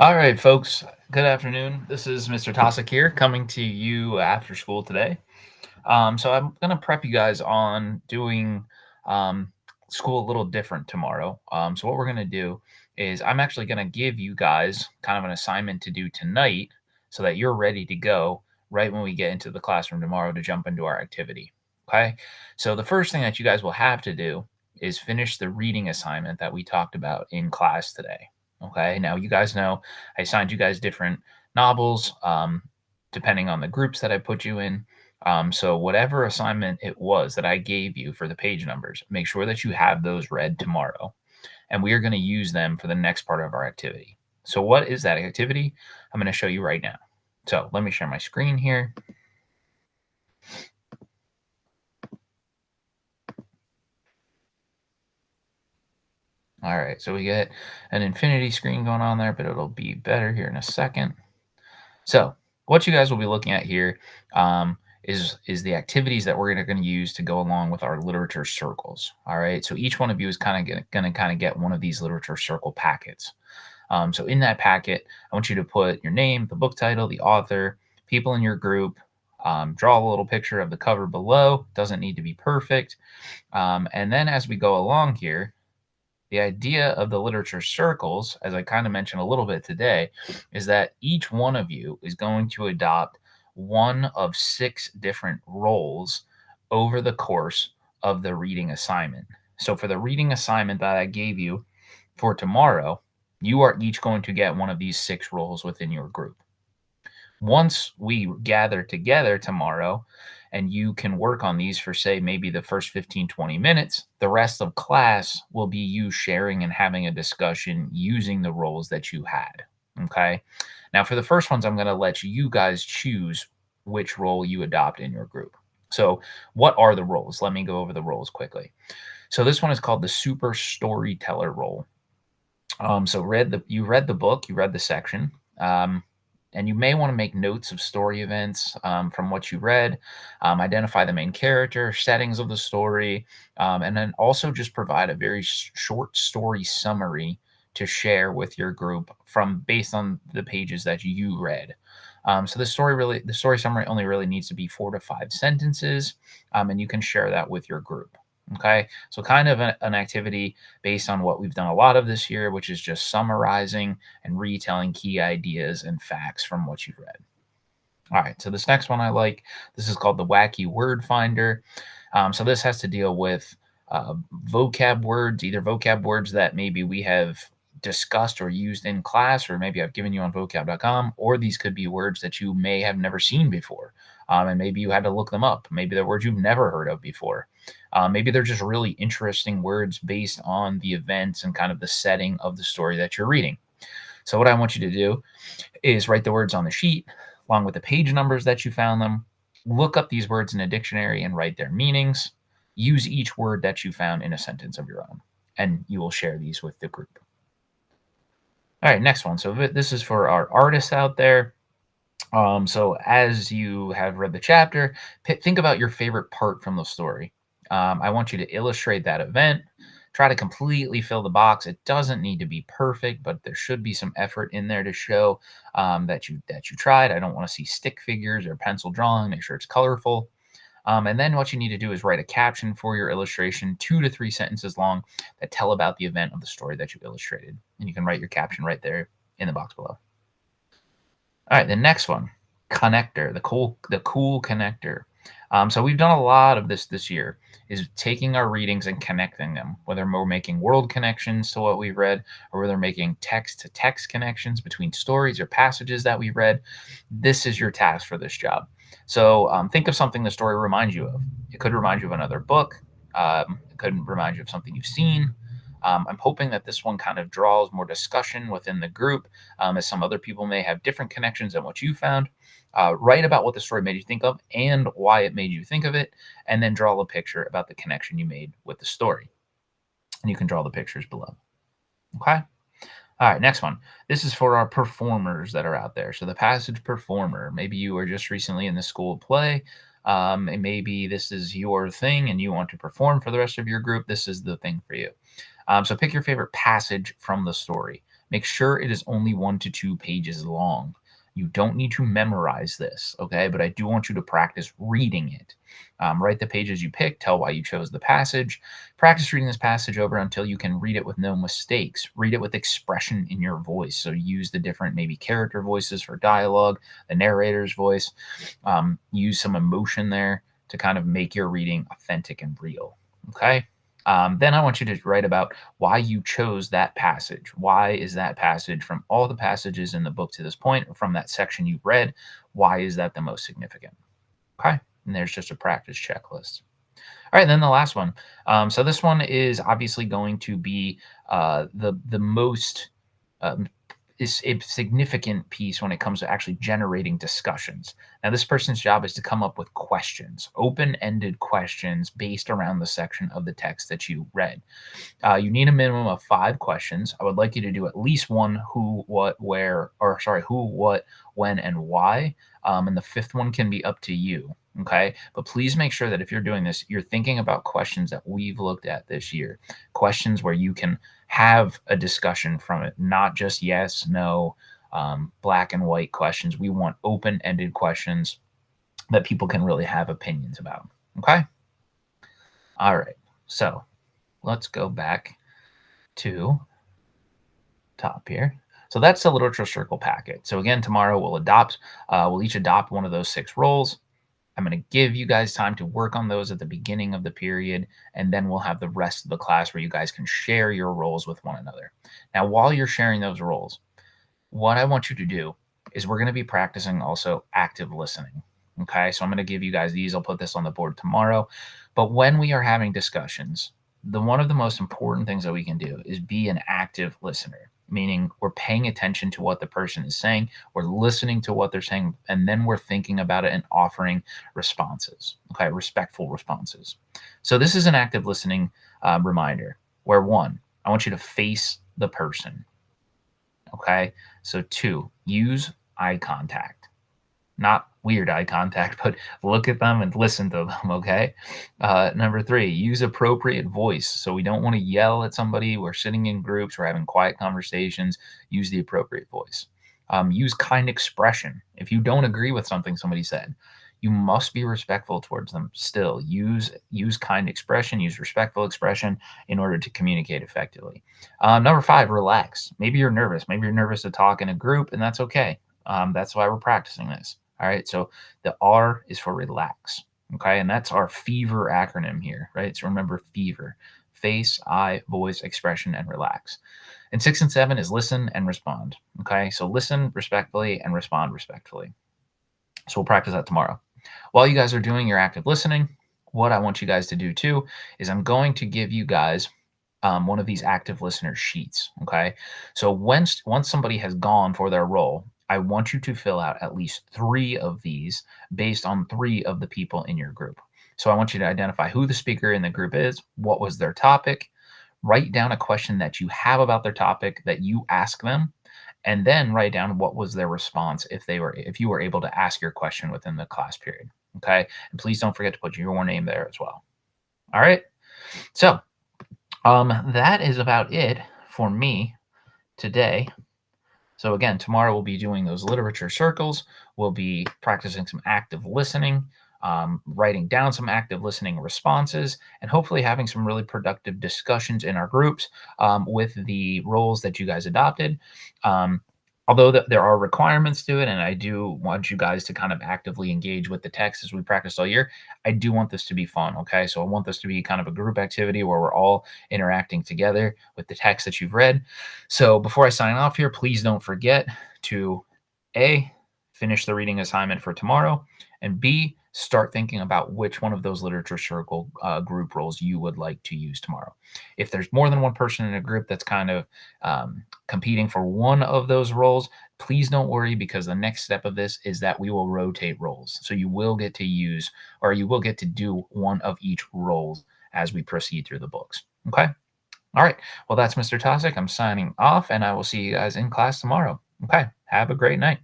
All right, folks. Good afternoon. This is Mr. Toczek here, coming to you after school today. So I'm gonna prep you guys on doing um, school a little different tomorrow. So what we're gonna do is I'm actually gonna give you guys kind of an assignment to do tonight, so that you're ready to go right when we get into the classroom tomorrow to jump into our activity. Okay. So the first thing that you guys will have to do is finish the reading assignment that we talked about in class today. Okay. Now you guys know I assigned you guys different novels, depending on the groups that I put you in. So whatever assignment it was that I gave you for the page numbers, make sure that you have those read tomorrow. And we are going to use them for the next part of our activity. So what is that activity? I'm going to show you right now. So let me share my screen here. All right, so we get an infinity screen going on there, but it'll be better here in a second. So what you guys will be looking at here is the activities that we're going to use to go along with our literature circles. All right, so each one of you is kind of going to kind of get one of these literature circle packets. So in that packet, I want you to put your name, the book title, the author, people in your group. Draw a little picture of the cover below. Doesn't need to be perfect. And then as we go along here, the idea of the literature circles, as I kind of mentioned a little bit today, is that each one of you is going to adopt one of six different roles over the course of the reading assignment. So, for the reading assignment that I gave you for tomorrow, you are each going to get one of these six roles within your group. Once we gather together tomorrow and you can work on these for, say, maybe the first 15, 20 minutes, the rest of class will be you sharing and having a discussion using the roles that you had. Okay. Now, for the first ones, I'm going to let you guys choose which role you adopt in your group. So, what are the roles? Let me go over the roles quickly. So, this one is called the super storyteller role. So you read the book, you read the section, and you may want to make notes of story events from what you read, identify the main character, settings of the story, and then also just provide a very short story summary to share with your group from based on the pages that you read. So the story summary only really needs to be 4 to 5 sentences, and you can share that with your group. Okay, so kind of an activity based on what we've done a lot of this year, which is just summarizing and retelling key ideas and facts from what you've read. All right, so this next one I like. This is called the Wacky Word Finder. So this has to deal with vocab words, either vocab words that maybe we have discussed or used in class, or maybe I've given you on vocab.com, or these could be words that you may have never seen before. And maybe you had to look them up. Maybe they're words you've never heard of before. Maybe they're just really interesting words based on the events and kind of the setting of the story that you're reading. So, what I want you to do is write the words on the sheet along with the page numbers that you found them. Look up these words in a dictionary and write their meanings. Use each word that you found in a sentence of your own, and you will share these with the group. All right, next one. So, this is for our artists out there. So as you have read the chapter, think about your favorite part from the story. I want you to illustrate that event. Try to completely fill the box. It doesn't need to be perfect, but there should be some effort in there to show that you tried. I don't want to see stick figures or pencil drawing. Make sure it's colorful. And then what you need to do is write a caption for your illustration, 2 to 3 sentences long, that tell about the event of the story that you illustrated. And you can write your caption right there in the box below. All right, the next one, connector, the cool connector. So we've done a lot of this year, is taking our readings and connecting them, whether we're making world connections to what we've read, or whether making text to text connections between stories or passages that we read. This is your task for this job. So think of something the story reminds you of. It could remind you of another book. It could remind you of something you've seen. I'm hoping that this one kind of draws more discussion within the group, as some other people may have different connections than what you found. Write about what the story made you think of and why it made you think of it, and then draw a picture about the connection you made with the story. And you can draw the pictures below. Okay? All right, next one. This is for our performers that are out there. So the passage performer. Maybe you were just recently in the school play, and maybe this is your thing and you want to perform for the rest of your group. This is the thing for you. So pick your favorite passage from the story. Make sure it is only 1 to 2 pages long. You don't need to memorize this, okay? But I do want you to practice reading it. Write the pages you pick, tell why you chose the passage. Practice reading this passage over until you can read it with no mistakes. Read it with expression in your voice. So use the different maybe character voices for dialogue, the narrator's voice. Use some emotion there to kind of make your reading authentic and real, okay? Then I want you to write about why you chose that passage. Why is that passage from all the passages in the book to this point, or from that section you read, why is that the most significant? Okay. And there's just a practice checklist. All right, and then the last one. So this one is obviously going to be the most um, is a significant piece when it comes to actually generating discussions. Now, this person's job is to come up with questions, open-ended questions based around the section of the text that you read. You need a minimum of 5 questions. I would like you to do at least one: who, what, where, or sorry, who, what, when, and why. And the fifth one can be up to you. Okay. But please make sure that if you're doing this, you're thinking about questions that we've looked at this year, questions where you can have a discussion from it, not just yes, no, black and white questions. We want open ended questions that people can really have opinions about. Okay. All right. So let's go back to top here. So that's the literature circle packet. So again, tomorrow we'll each adopt one of those 6 roles. I'm going to give you guys time to work on those at the beginning of the period, and then we'll have the rest of the class where you guys can share your roles with one another. Now, while you're sharing those roles, what I want you to do is we're going to be practicing also active listening. Okay, so I'm going to give you guys these. I'll put this on the board tomorrow. But when we are having discussions, one of the most important things that we can do is be an active listener, meaning we're paying attention to what the person is saying, we're listening to what they're saying, and then we're thinking about it and offering responses, okay, respectful responses. So this is an active listening reminder where 1, I want you to face the person, okay? So 2, use eye contact. Not weird eye contact, but look at them and listen to them, okay? Number 3, use appropriate voice. So we don't want to yell at somebody. We're sitting in groups. We're having quiet conversations. Use the appropriate voice. Use kind expression. If you don't agree with something somebody said, you must be respectful towards them still. Use kind expression, use respectful expression in order to communicate effectively. Number 5, relax. Maybe you're nervous. Maybe you're nervous to talk in a group, and that's okay. That's why we're practicing this. All right. So the R is for relax. Okay. And that's our fever acronym here, right? So remember fever: face, eye, voice, expression, and relax. And 6 and 7 is listen and respond. Okay. So listen respectfully and respond respectfully. So we'll practice that tomorrow. While you guys are doing your active listening, what I want you guys to do too is I'm going to give you guys one of these active listener sheets. Okay. So once somebody has gone for their role, I want you to fill out at least 3 of these based on 3 of the people in your group. So I want you to identify who the speaker in the group is, what was their topic, write down a question that you have about their topic that you ask them, and then write down what was their response if you were able to ask your question within the class period. Okay. And please don't forget to put your name there as well. All right. So that is about it for me today. So again, tomorrow we'll be doing those literature circles. We'll be practicing some active listening, writing down some active listening responses, and hopefully having some really productive discussions in our groups with the roles that you guys adopted. Although there are requirements to it, and I do want you guys to kind of actively engage with the text as we practice all year, I do want this to be fun, okay? So I want this to be kind of a group activity where we're all interacting together with the text that you've read. So before I sign off here, please don't forget to A, finish the reading assignment for tomorrow, and B, start thinking about which one of those literature circle group roles you would like to use tomorrow. If there's more than one person in a group that's kind of competing for one of those roles, please don't worry, because the next step of this is that we will rotate roles. So you will get to use, or you will get to do one of each roles as we proceed through the books. Okay. All right. Well, that's Mr. Toczek. I'm signing off, and I will see you guys in class tomorrow. Okay. Have a great night.